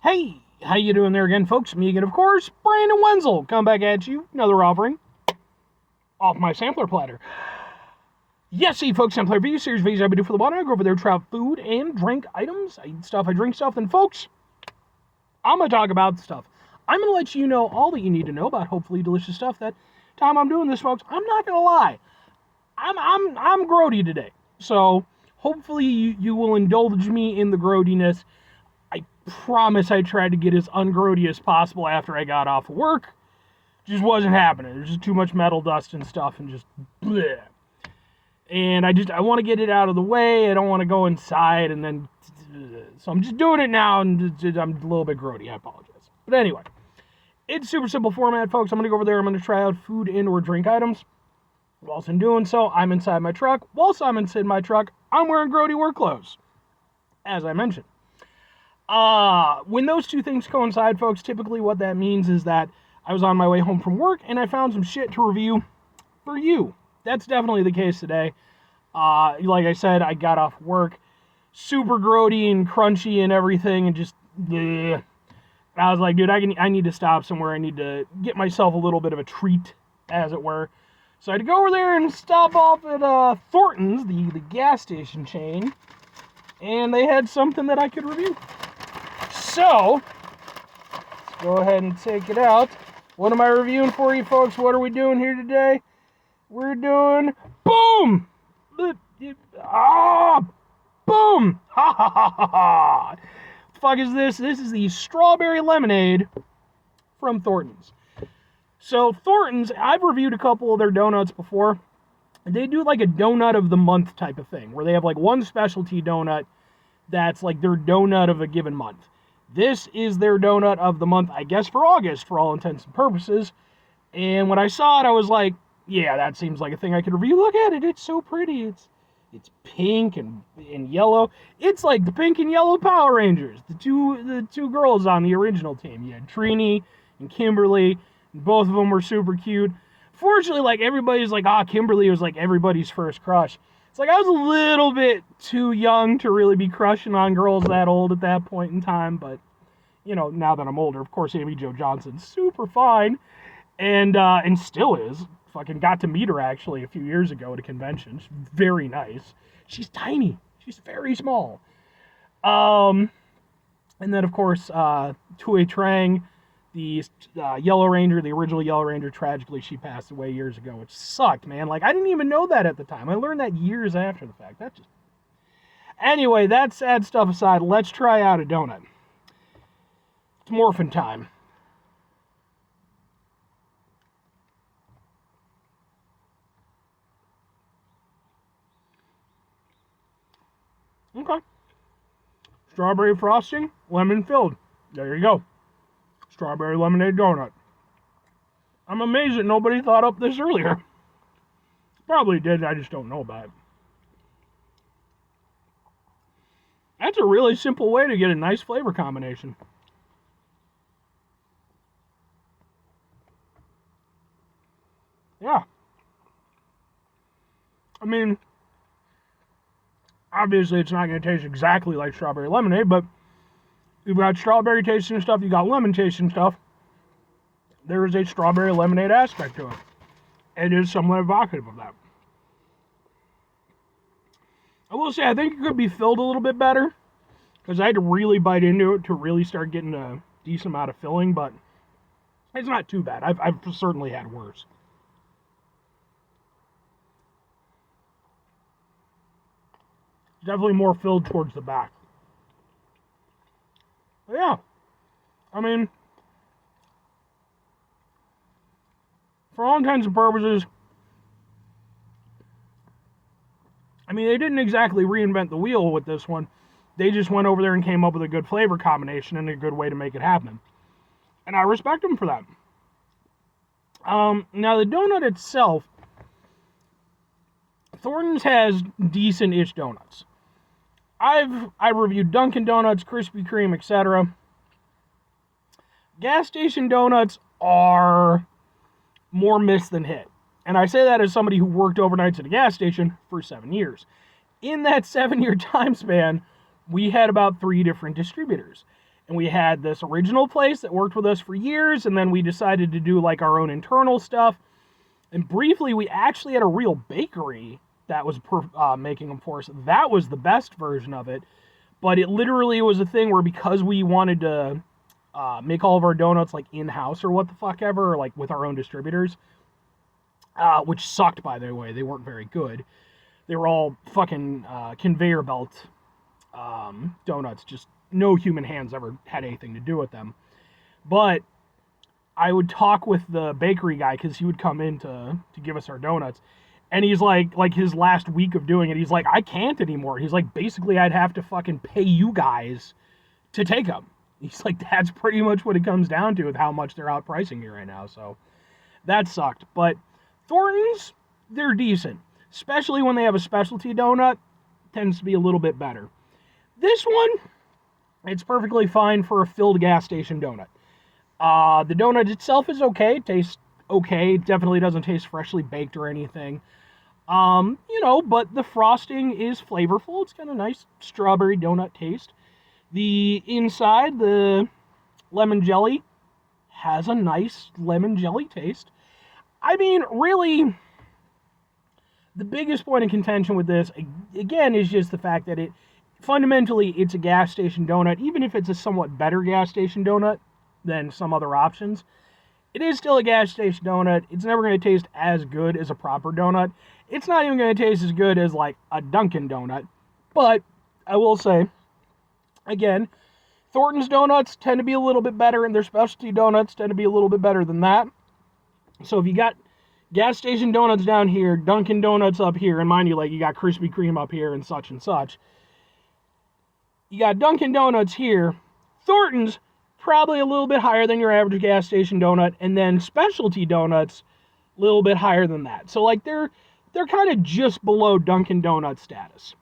Hey, how you doing there again, folks? Me again, of course, Brandon Wenzel. Come back at you, another offering off my sampler platter. Yes, see, folks, sampler video series videos I do for the bottom. I go over there, try out food and drink items. I eat stuff, I drink stuff. Then, folks, I'm gonna talk about stuff. I'm gonna let you know all that you need to know about hopefully delicious stuff. That time I'm doing this, folks, I'm not gonna lie, I'm grody today. So hopefully you will indulge me in the grodiness. I promise I tried to get as ungrody as possible after I got off of work. Just wasn't happening. There's just too much metal dust and stuff and just bleh. And I want to get it out of the way. I don't want to go inside and then... So I'm just doing it now and I'm a little bit grody. I apologize. But anyway, it's super simple format, folks. I'm going to go over there. I'm going to try out food and or drink items. Whilst I'm doing so, I'm inside my truck. Whilst I'm inside my truck, I'm wearing grody work clothes, as I mentioned. When those two things coincide, folks, typically what that means is that I was on my way home from work and I found some shit to review for you. That's definitely the case today. Like I said, I got off work super grody and crunchy and everything and just, bleh. I was like, dude, I need to stop somewhere. I need to get myself a little bit of a treat, as it were. So I had to go over there and stop off at Thornton's, the gas station chain, and they had something that I could review. So, let's go ahead and take it out. What am I reviewing for you, folks? What are we doing here today? We're doing, boom! Boom! Ha ha ha ha ha! What the fuck is this? This is the strawberry lemonade from Thornton's. So Thornton's, I've reviewed a couple of their donuts before. They do like a donut of the month type of thing, where they have like one specialty donut that's like their donut of a given month. This is their donut of the month, I guess, for August, for all intents and purposes. And when I saw it, I was like, yeah, that seems like a thing I could review. Look at it, it's so pretty. It's pink and yellow. It's like the pink and yellow Power Rangers. The two girls on the original team. You had Trini and Kimberly. Both of them were super cute. Fortunately, like, everybody's like, Kimberly was like everybody's first crush. It's like I was a little bit too young to really be crushing on girls that old at that point in time, but, you know, now that I'm older, of course, Amy Jo Johnson's super fine, and still is. Fucking got to meet her, actually, a few years ago at a convention. She's very nice. She's tiny. She's very small. And then, of course, Tui Trang, the Yellow Ranger, the original Yellow Ranger, tragically, she passed away years ago, which sucked, man. Like, I didn't even know that at the time. I learned that years after the fact. That just... Anyway, that sad stuff aside, let's try out a donut. It's morphin' time. Okay. Strawberry frosting, lemon filled. There you go. Strawberry lemonade donut. I'm amazed that nobody thought up this earlier. Probably did, I just don't know about it. That's a really simple way to get a nice flavor combination. Yeah. I mean, obviously it's not going to taste exactly like strawberry lemonade, but you've got strawberry tasting stuff, you got lemon tasting stuff. There is a strawberry lemonade aspect to it. It is somewhat evocative of that. I will say, I think it could be filled a little bit better, because I had to really bite into it to really start getting a decent amount of filling, but it's not too bad. I've certainly had worse. Definitely more filled towards the back. But yeah, I mean, for all intents and purposes, I mean, they didn't exactly reinvent the wheel with this one. They just went over there and came up with a good flavor combination and a good way to make it happen. And I respect them for that. Now, the donut itself, Thornton's has decent-ish donuts. I've reviewed Dunkin' Donuts, Krispy Kreme, etc. Gas station donuts are more miss than hit. And I say that as somebody who worked overnights at a gas station for 7 years. In that 7-year time span, we had about 3 different distributors. And we had this original place that worked with us for years, and then we decided to do like our own internal stuff. And briefly, we actually had a real bakery that was making them for us. That was the best version of it. But it literally was a thing where because we wanted to make all of our donuts like in-house or what the fuck ever, or like with our own distributors, which sucked, by the way. They weren't very good. They were all fucking conveyor belt donuts. Just no human hands ever had anything to do with them. But I would talk with the bakery guy because he would come in to give us our donuts. And he's like his last week of doing it, he's like, I can't anymore. He's like, basically, I'd have to fucking pay you guys to take them. He's like, that's pretty much what it comes down to with how much they're outpricing me right now. So that sucked. But Thornton's, they're decent. Especially when they have a specialty donut, tends to be a little bit better. This one, it's perfectly fine for a filled gas station donut. The donut itself is okay. It tastes okay. It definitely doesn't taste freshly baked or anything. But the frosting is flavorful. It's got a nice strawberry donut taste. The inside, the lemon jelly, has a nice lemon jelly taste. I mean, really, the biggest point of contention with this, again, is just the fact that fundamentally, it's a gas station donut. Even if it's a somewhat better gas station donut than some other options, it is still a gas station donut. It's never going to taste as good as a proper donut. It's not even going to taste as good as, like, a Dunkin' donut. But I will say, again, Thornton's donuts tend to be a little bit better, and their specialty donuts tend to be a little bit better than that. So if you got gas station donuts down here, Dunkin' Donuts up here, and mind you, like, you got Krispy Kreme up here and such, you got Dunkin' Donuts here, Thornton's probably a little bit higher than your average gas station donut, and then specialty donuts a little bit higher than that. So, like, they're kind of just below Dunkin' Donut status.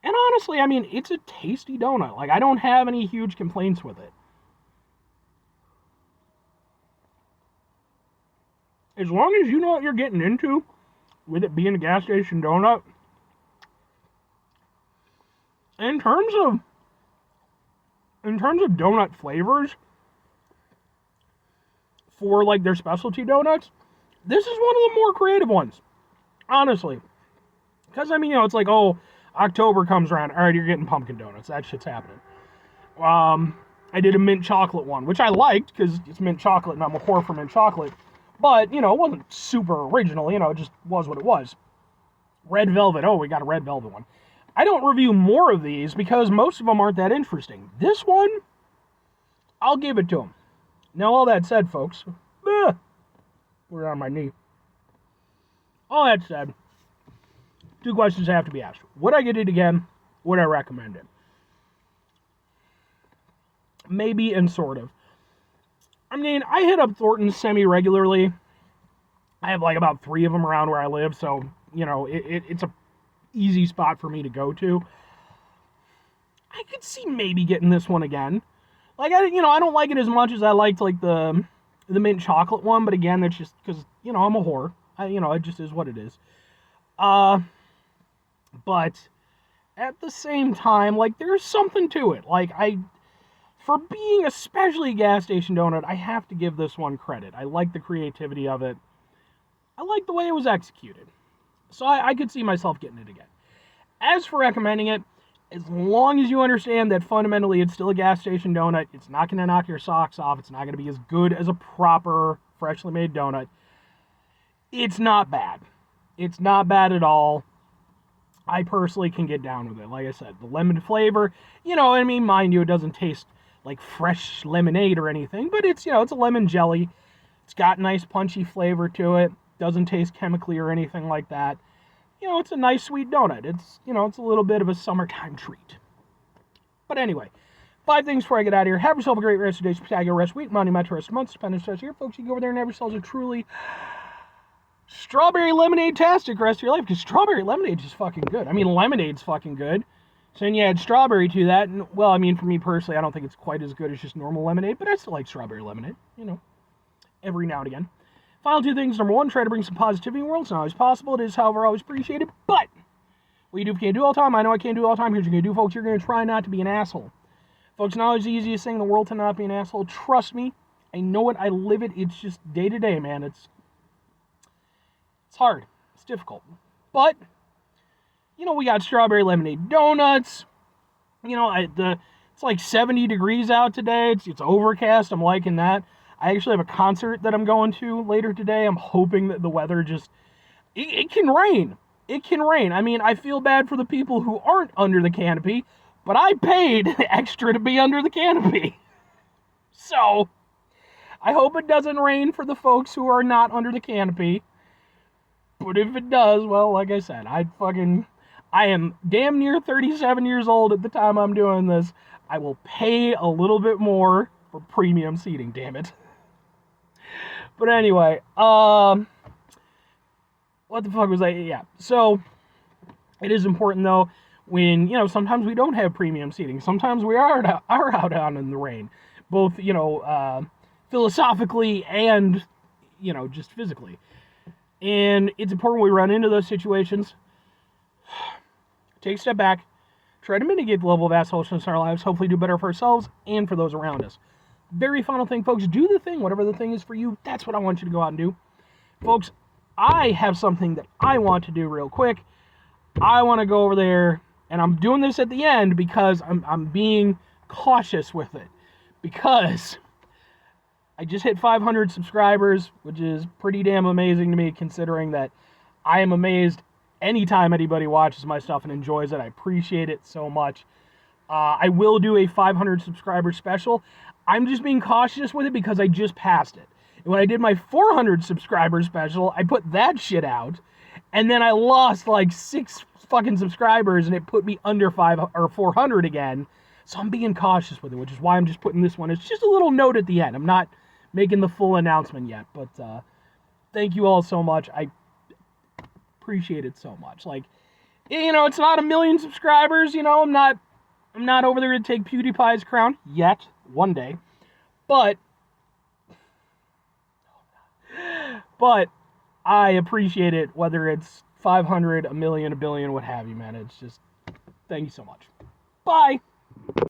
And honestly, I mean, it's a tasty donut. Like, I don't have any huge complaints with it. As long as you know what you're getting into with it being a gas station donut, in terms of donut flavors for, like, their specialty donuts, this is one of the more creative ones, honestly. Because, I mean, it's like, oh, October comes around, all right, you're getting pumpkin donuts. That shit's happening. I did a mint chocolate one, which I liked, because it's mint chocolate, and I'm a whore for mint chocolate. But, it wasn't super original, it just was what it was. Red velvet, oh, we got a red velvet one. I don't review more of these because most of them aren't that interesting. This one, I'll give it to them. Now, all that said, folks, put it on my knee. All that said, 2 questions have to be asked. Would I get it again? Would I recommend it? Maybe and sort of. I mean, I hit up Thornton semi-regularly. I have, like, about 3 of them around where I live, so, it's a easy spot for me to go to. I could see maybe getting this one again. Like, I don't like it as much as I liked, like, the mint chocolate one, but again, that's just because, I'm a whore. It just is what it is. But at the same time, like, there's something to it. Like, for being especially a gas station donut, I have to give this one credit. I like the creativity of it. I like the way it was executed. So I could see myself getting it again. As for recommending it, as long as you understand that fundamentally it's still a gas station donut, it's not going to knock your socks off, it's not going to be as good as a proper, freshly made donut, it's not bad. It's not bad at all. I personally can get down with it. Like I said, the lemon flavor, mind you, it doesn't taste like fresh lemonade or anything, but it's a lemon jelly. It's got nice punchy flavor to it. Doesn't taste chemically or anything like that. It's a nice sweet donut. It's a little bit of a summertime treat. But anyway, 5 things before I get out of here. Have yourself a great rest of the day, spectacular rest week, monumental rest of month, stupendous rest here. Folks, you go over there and have yourselves a truly strawberry lemonade-tastic rest of your life, because strawberry lemonade is fucking good. I mean, lemonade's fucking good. So then you add strawberry to that, and, well, I mean, for me personally, I don't think it's quite as good as just normal lemonade, but I still like strawberry lemonade, every now and again. Final 2 things. Number 1, try to bring some positivity in the world. It's not always possible. It is, however, always appreciated. But what you do if you can't do all the time, I know I can't do all the time. Here's what you're going to do, folks. You're going to try not to be an asshole. Folks, not always the easiest thing in the world to not be an asshole. Trust me. I know it. I live it. It's just day to day, man. It's hard. It's difficult. But, we got strawberry lemonade donuts. It's like 70 degrees out today. It's overcast. I'm liking that. I actually have a concert that I'm going to later today. I'm hoping that the weather just... It can rain. It can rain. I mean, I feel bad for the people who aren't under the canopy, but I paid extra to be under the canopy. So, I hope it doesn't rain for the folks who are not under the canopy. But if it does, well, like I said, I am damn near 37 years old at the time I'm doing this. I will pay a little bit more for premium seating, damn it. But anyway, what the fuck was I? Yeah, so it is important, though, when, sometimes we don't have premium seating. Sometimes we are out in the rain, both, philosophically and, just physically. And it's important we run into those situations. Take a step back. Try to mitigate the level of assholishness in our lives. Hopefully do better for ourselves and for those around us. Very final thing, folks. Do the thing. Whatever the thing is for you, that's what I want you to go out and do. Folks, I have something that I want to do real quick. I want to go over there, and I'm doing this at the end because I'm being cautious with it. Because I just hit 500 subscribers, which is pretty damn amazing to me, considering that I am amazed anytime anybody watches my stuff and enjoys it. I appreciate it so much. I will do a 500 subscriber special. I'm just being cautious with it because I just passed it. And when I did my 400 subscriber special, I put that shit out, and then I lost like 6 fucking subscribers, and it put me under 400 again. So I'm being cautious with it, which is why I'm just putting this one. It's just a little note at the end. I'm not making the full announcement yet, but thank you all so much. I appreciate it so much. Like, it's not 1 million subscribers. I'm not over there to take PewDiePie's crown yet. One day, but I appreciate it, whether it's 500, 1 million, 1 billion, what have you, man. It's just, thank you so much. Bye.